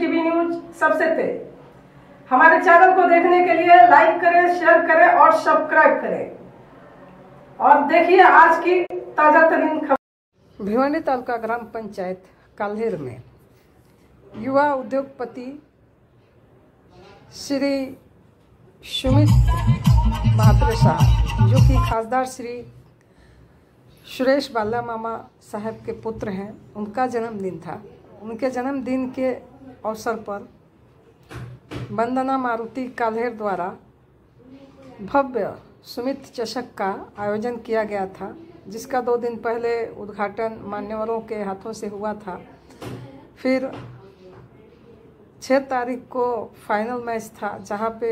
TV news सबसे तेज। हमारे चैनल को देखने के लिए लाइक करें, शेयर करें और सब्सक्राइब करें और देखिए आज की ताजा तरीन खबर। भिवानी तालुका ग्राम पंचायत काल्हेर में युवा उद्योगपति श्री सुमित महात्रे साहब, जो कि खासदार श्री सुरेश बाला मामा साहब के पुत्र हैं, उनका जन्मदिन था। उनके जन्मदिन के अवसर पर वंदना मारुति काल्हेर द्वारा भव्य सुमित चषक का आयोजन किया गया था, जिसका 2 दिन पहले उद्घाटन मान्यवरों के हाथों से हुआ था। फिर 6 तारीख को फाइनल मैच था, जहां पे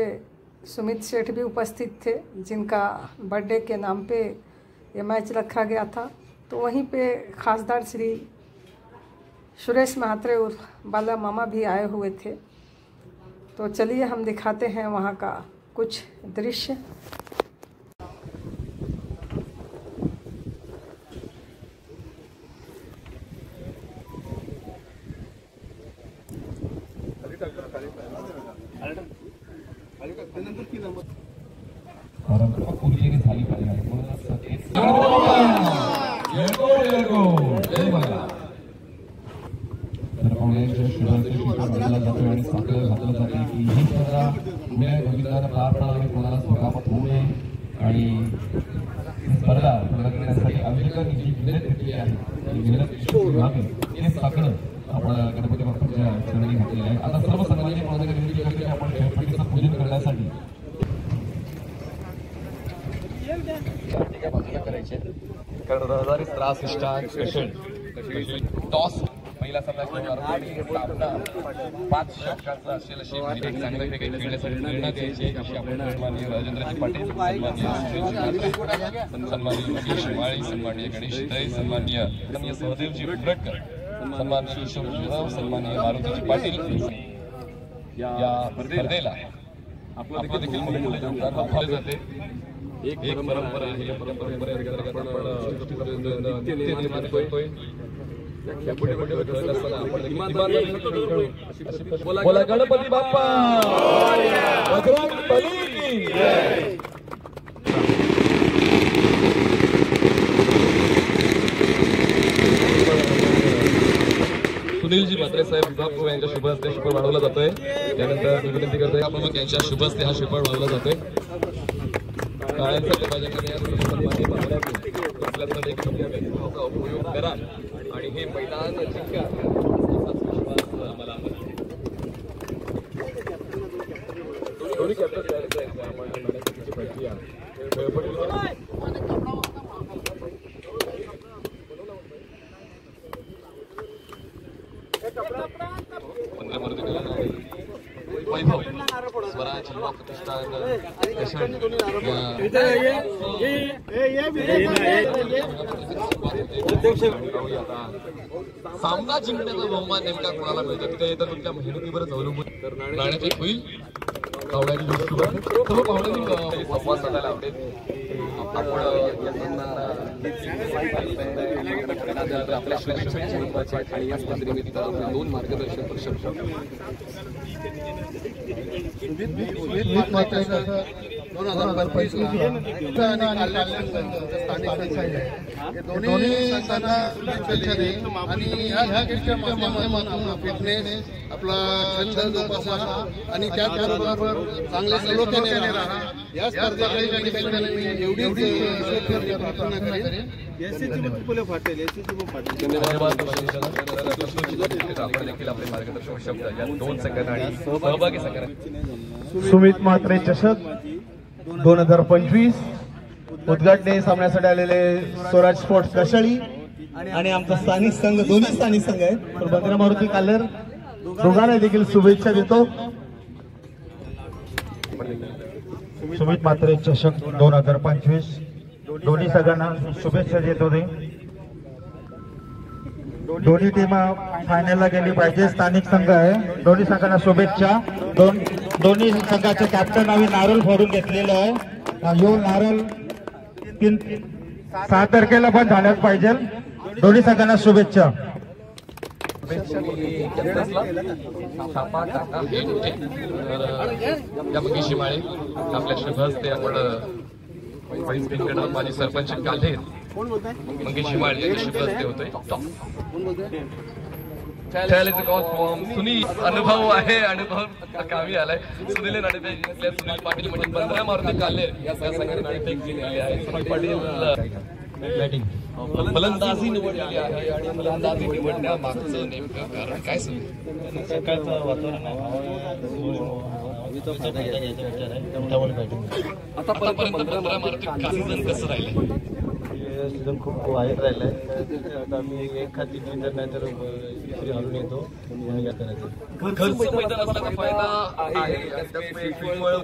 सुमित सेठ भी उपस्थित थे, जिनका बर्थडे के नाम पे ये मैच रखा गया था। तो वहीं पे खासदार श्री सुरेश महात्रे उर्फ बाला मामा भी आए हुए थे। तो चलिए हम दिखाते हैं वहाँ का कुछ दृश्य। गणपती बाप्पाच्या चरणी घातलेले आहे। आता सर्व संघांनी विनंती करते की आपण गणपतीचं पूजन करण्यासाठी बाजूला करायचे, कारण रहदारी त्रास टॉस पहिला सामना 5 षटकांचा असेल अशी चांगल्या क्रिकेट खेळण्यासाठी प्रेरणा द्यायची सन्माननीय राजेंद्रजी पाटील, सन्माननीय योगेश माळी, सन्माननीय गणेश दळे, सन्माननीय सहदेवजी उब्रटकर, सन्माननीय किशोर शिवराव, सन्माननीय मारुतीजी पाटील या स्पर्धेला आपलं देखील मोठे योगदान दाखवले जाते। एक परंपरा आहे, या परंपरेअंतर्गत बोला गणपती बाप्पा सुनीलजी म्हात्रे साहेब विभाग यांच्या शुभ हस्ते श्रीफळ वाढवला जातोय। त्यानंतर मी विनंती करतोय आपण यांच्या शुभ हस्ते हा श्रीफळ वाढवला जातोय। उपयोग करा आणि हे मैदान जिंका आम्हाला दोन्ही कॅप्टन प्रक्रिया वैभव स्वराज युवा प्रतिष्ठान सामना जिंकण्याचा बहुमान नेमका कोणाला मिळतो तिथे येतात त्या मेहनतीवरच अवलंबून नाण्याचे होईल। पाहुण्याची सर्व पाहुण्यांनी संवाद साधायला आवडेल। आपण आपल्या शुभेच्छा आणि या स्पर्धेनिमित्त 2 मार्गदर्शक प्रशिक्षक फिटनेस आपला छंद जोपासा आणि त्याचबरोबर चांगले सलोख्याने राहा या स्पर्धेकडे एवढी प्रार्थना करेन। धन्यवाद। आपण देखील आपले मार्गदर्शक शब्द या 2 संघांना आणि सहभागी संघांना सुमित म्हात्रे चषक 2025 उद्घाटन सामन्यासाठी आलेले स्वराज स्पोर्ट्स कशाळी आणि आमचा स्थानिक संघ, दोन्ही स्थानिक संघ आहेत, तर वंदना मारुती काल्हेर दोघांना देखील शुभेच्छा देतो। सुमित म्हात्रे चषक 2025 दोन्ही संघांना शुभेच्छा देत होते। दोन्ही टीम फायनलला गेली पाहिजे, स्थानिक संघ आहे, दोन्ही संघांना शुभेच्छा। दोन्ही संघाचे कॅप्टन आम्ही नारळ फोडून घेतलेलं आहे। यो नारळ 6 तारखेला पण झाल्याच पाहिजे। दोन्ही संघांना शुभेच्छा। छापा टाका हे होते. तर या मंगेशी माळे आपल्या शुभ हस्ते आपण वाईस पिंगड माजी सरपंच काले मंगेशी माळे शुभ हस्ते होतोय. Challenge call from Sunil. अनुभव आहे, अनुभव कामी आलाय. सुनील नाणेफेक जिंकल्या. सुनील पाटील म्हणजे 15 मारुती काल्हेर या संघाने नाणेफेक जिंकलेली आहे. सुनील पाटील बॅटिंग फलंदाजी निवडलेली आहे आणि फलंदाजी निवडण्यामागचं नेमकं कारण काय सुनील? सकाळचं वातावरण आतापर्यंत 15 मारुती काल्हेर कसं राहिलंय? सीझन खूप वाईट राहिलाय. आता आम्ही एखादी जिंकत नाही तर दुसरी हरून येतो म्हणून या करायचं. घरचं मैदान असल्याचा फायदा आहे आणि त्यामुळे फील्डमुळे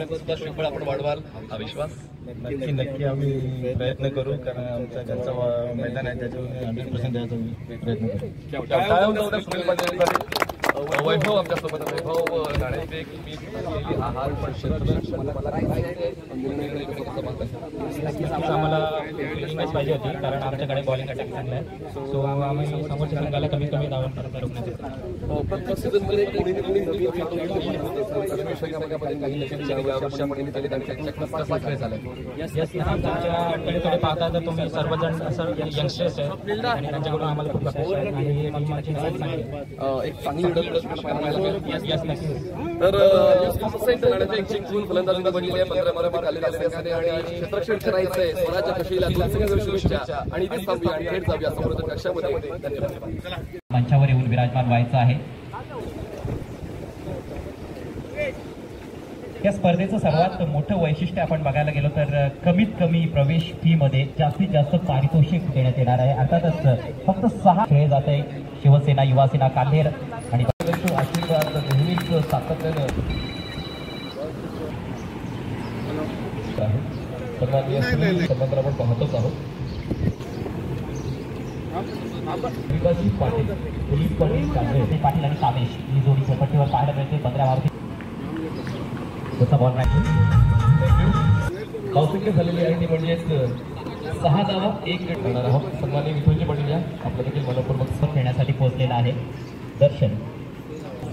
सुद्धा आपण वाढवाल हा विश्वास नक्की आम्ही प्रयत्न करू, कारण आमचा घरचा मैदान आहे त्याच्यावर 100% द्यायचा प्रयत्न करू. काय होतं सुनील पाटील वैभव आमच्यासोबत वैभव नाणेफेक मी आहार पण आम्हाला मॅच पाहिजे होती, कारण आमच्याकडे बॉलिंग अटॅक चांगला आहे. सो आम्ही समोरच्या संघाला कमीत कमी धावांपर्यंत रोखण्यासाठी प्रत्येक सीझनमध्ये आमच्याकडे थोडे पाहता तर तुम्ही सर्वजण असं यंगस्टर्स आहेत आणि त्यांच्याकडून आम्हाला खूप अपेक्षा आहे आणि टीमची एक चांगली तर नाणेफेक जिंकून फलंदाजी निवडलेली आहे. 15 मारुती काल्हेर आणि क्षेत्ररक्षण करायचंय. स्वराज्य कशीला शुभेच्छा आणि इथेच थांबूया आणि थेट जाऊया समोरच्या कक्षामध्ये. मंचावर येऊन विराजमान व्हायचं आहे. या स्पर्धेचं सर्वात मोठं वैशिष्ट्य आपण बघायला गेलो तर कमीत कमी प्रवेश फी मध्ये जास्तीत जास्त पारितोषिक देण्यात येणार आहे. अर्थातच फक्त 6 खेळले जात आहे. शिवसेना, युवासेना, काल्हेर आणि आशीर्वाद नेहमीच सातत्यानं संबंध आपण पाहतोच आहोत. पाटील पाटील आणि कामेश ही जोडी झपट्टीवर पाहायला मिळते. 15 मारुती त्याचा बॉल नाही. धावसंख्या झालेली आहे ती म्हणजेच 6 धावा 1 गट होणार आहोत. सन्माननीय विठ्ठलजी पाटील या आपलं देखील मनपूर्वक सर खेळण्यासाठी पोहोचलेला आहे. दर्शन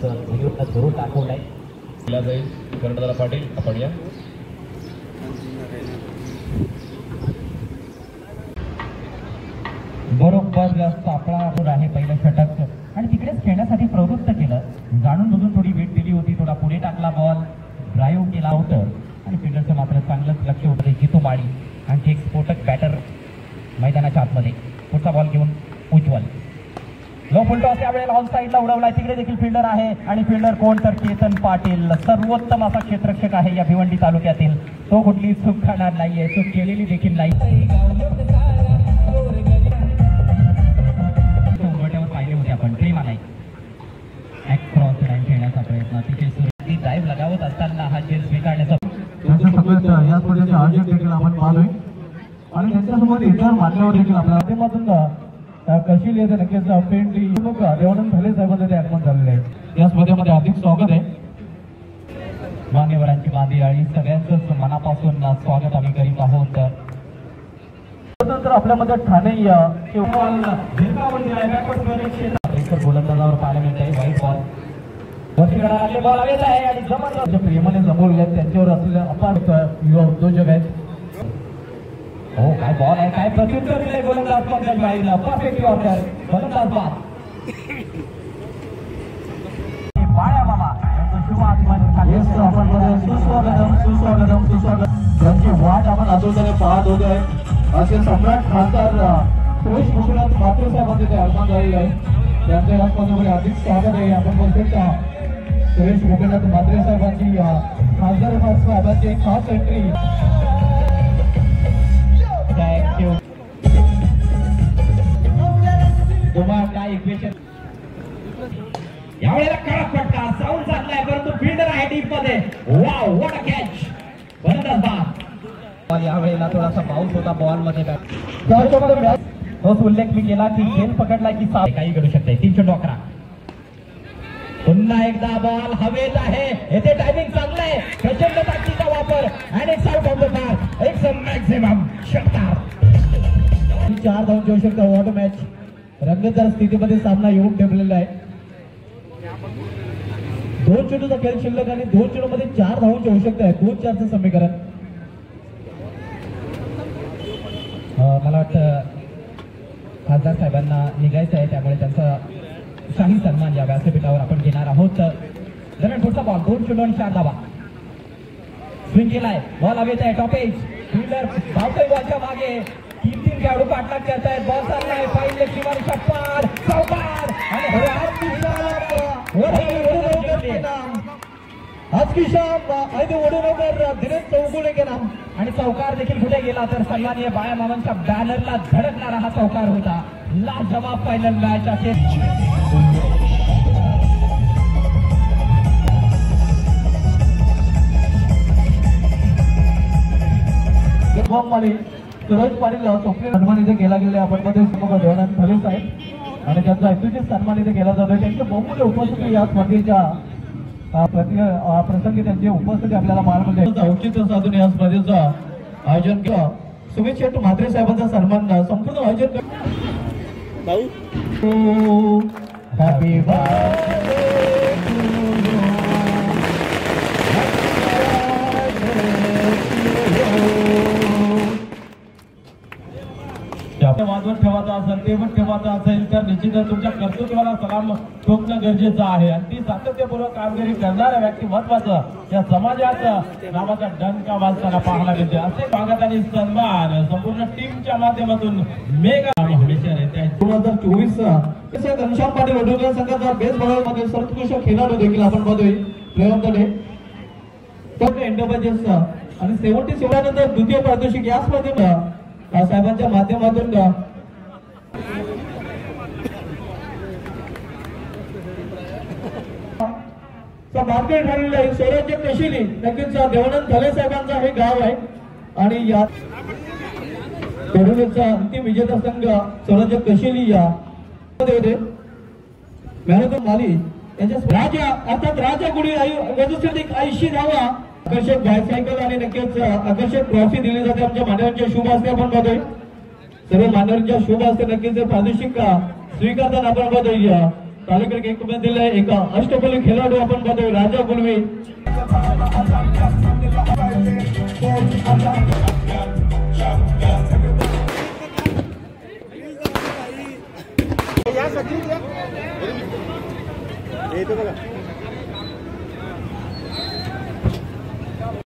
जरूर दाखवलाय दिला जाईल. कर्णधार पाटील आपण या. बरोबर सापळा आहे पहिलं षटक आणि तिकडेच खेळण्यासाठी प्रवृत्त केलं. जाणून बुजून थोडी वेट दिली होती. थोडा पुढे टाकला बॉल, ड्राईव्ह केला होतं आणि फिल्डरचं मात्र चांगलंच लक्ष होतं. जितू माळी आणखी एक स्फोटक बॅटर मैदानाच्या आतमध्ये. पुढचा बॉल घेऊन उज्ज्वल लो फुल टॉस यावेळेला ऑन साईडला उडवलाय. तिकडे देखील फिल्डर आहे आणि फिल्डर कोण तर केतन पाटील. सर्वोत्तम असा क्षेत्ररक्षक आहे या भिवंडी तालुक्यातील. तो कुठली चूक करणार नाहीये, चूक केलेली देखील नाही. उंबरट्यावर पाहिले होते आपण. प्रेमा नाही क्रॉस लाईन खेळण्याचा प्रयत्न अतिशय ड्राईव्ह लगावत असताना हा चेस स्वीकारण्याचा या स्पर्धेचे आयोजक देखील आपण पाहतोय आणि त्यांच्यासोबत इतर मान्यवर देखील आपल्या माध्यमातून कशी लिहिते नक्कीच पेंटी देवानंद झाले साहेबांचे ते आगमन झालेले आहे. या स्पर्धेमध्ये अधिक स्वागत आहे. मान्यवरांची बांधी आणि सगळ्यांचंच मनापासून स्वागत आम्ही करीत आहोत. तर आपल्यामध्ये ठाणे गोलंदाजावर पाहायला मिळत आहे. व्हाईट बॉल बॉल आलेला आहे आणि जबरदस्त प्रेमाने जमवले आहेत. त्यांच्यावर असलेल्या अपार युवा उद्योजक आहेत. हो काय बॉल आहे, काय प्रत्युत्तर दिले गोलंदाज पंकज माळीला. परफेक्ट ऑर्डर गोलंदाज बाद. बाळ्या मामा शुभ आगमन. सुस्वागतम त्यांची वाट आपण आतुरतेने पाहत होते. असे सम्राट खासदार सुरेश भूषणात मात्र साहेबांचे ते आगमन झालेले आहे. त्यांच्या या स्पर्धेमध्ये अधिक स्वागत आहे. आपण बोलतो सुरेश भूषणात मात्रे साहेबांची खासदार साहेबांची खास एंट्री. काय इक्वेशन यावेळेला कडक फटका. साऊंड चांगलाय परंतु फिल्डर आहे डीप मध्ये. Wow what a catch. गोलंदाज बाद. यावेळेला थोडासा बाउन्स होता बॉल मध्ये. तोच उल्लेख मी केला की खेळ पकडला की काही करू शकते. 311 पुन्हा एकदा बॉल हवेत आहे. येथे टायमिंग चांगलं आहे. प्रचंड ताकदीचा वापर आणि it's out of the park. एक मॅक्सिमम षटकार. 4 धावून घेऊ शकतो. वॉट मॅच रंगतदार स्थितीमध्ये सामना येऊन ठेवलेला आहे. 2 चेंडूचा खेळ शिल्लक आणि 2 चेंडूमध्ये 4 धावांची आवश्यकता आहे. 2-4चं समीकरण. मला वाटतं खासदार साहेबांना निघायचं आहे, त्यामुळे त्यांचा शाही सन्मान या व्यासपीठावर आपण घेणार आहोत. दरम्यान पुढचा बॉल 2 चेंडू आणि 4 धावा. स्विंग केलाय, बॉल हवेत आहे, टॉपेज फिल्डर धावतोय बॉलच्या मागे. 3 खेळाडू पाठलाग करतायत. बॉल चाललाय पहिले सीमारेषा पार, चौकार आणि आज की शाम आयदे ओढूनवर दिनेश चौगुले के नाम. आणि चौकार देखील कुठे गेला तर सन्माननीय बाळा मामांच्या बॅनरला धडकणारा हा चौकार होता. लाजवाब फायनल मॅच असेल. सुरेश पाटील स्वप्नील सन्मान इथे केला गेला. आपण मध्ये देवानंद धले साहेब आणि त्यांचा ऐतिहासिक सन्मान इथे केला जातोय. त्यांची बहुमूल्य उपस्थिती या स्पर्धेच्या प्रसंगी त्यांची उपस्थिती आपल्याला पाहायला मिळते. औचित्य साधून या स्पर्धेचं आयोजन केलं. सुमित शेट्टी म्हात्रे साहेबांचा सन्मान संपूर्ण आयोजन हॅपी वाजवत ठेवायचा असेल, तेवत ठेवायचं असेल तर निश्चितच तुमच्या कर्तृत्वाला सलाम ठोकणं गरजेचं आहे. आणि ती सातत्यपूर्वक कामगिरी करणाऱ्या व्यक्ती महत्वाचं या समाजाचं नावाचा डंका वाजताना पाहायला मिळते. असे स्वागत आणि सन्मान संपूर्ण टीमच्या माध्यमातून मेगा हमेशा रहते. 2024 घनश्याम पाटील वडोदरा संघाचा बेस बॉलर मध्ये सर्वोत्कृष्ट खेळाडू देखील आपण पाहतोय. Player of the day enterprises आणि 77 नंतर द्वितीय पारितोषिक या स्पर्धेमध्ये साहेबांच्या माध्यमातून मार्केट ठरलेलं आहे. स्वराज्य कशिली नक्कीच देवानंद धले साहेबांचा हे गाव आहे. आणि या अंतिम विजेता संघ स्वराज्य कशिली या मॅरेथॉन माली यांच्या राजा अर्थात राजा गुढी वधूसाठी 80 धावा. आकर्षक बायसायकल आणि नक्कीच आकर्षक ट्रॉफी दिली जाते आमच्या मान्यवरांच्या शुभ हस्ते आपण पाहतोय. सर्व मान्यवरांच्या शुभ हस्ते नक्कीच प्रादेशिक स्वीकारताना आपण पाहतोय. तालुक्यात एक दिलाय एका अष्टपैलू खेळाडू आपण पाहतोय राजा गुलवी.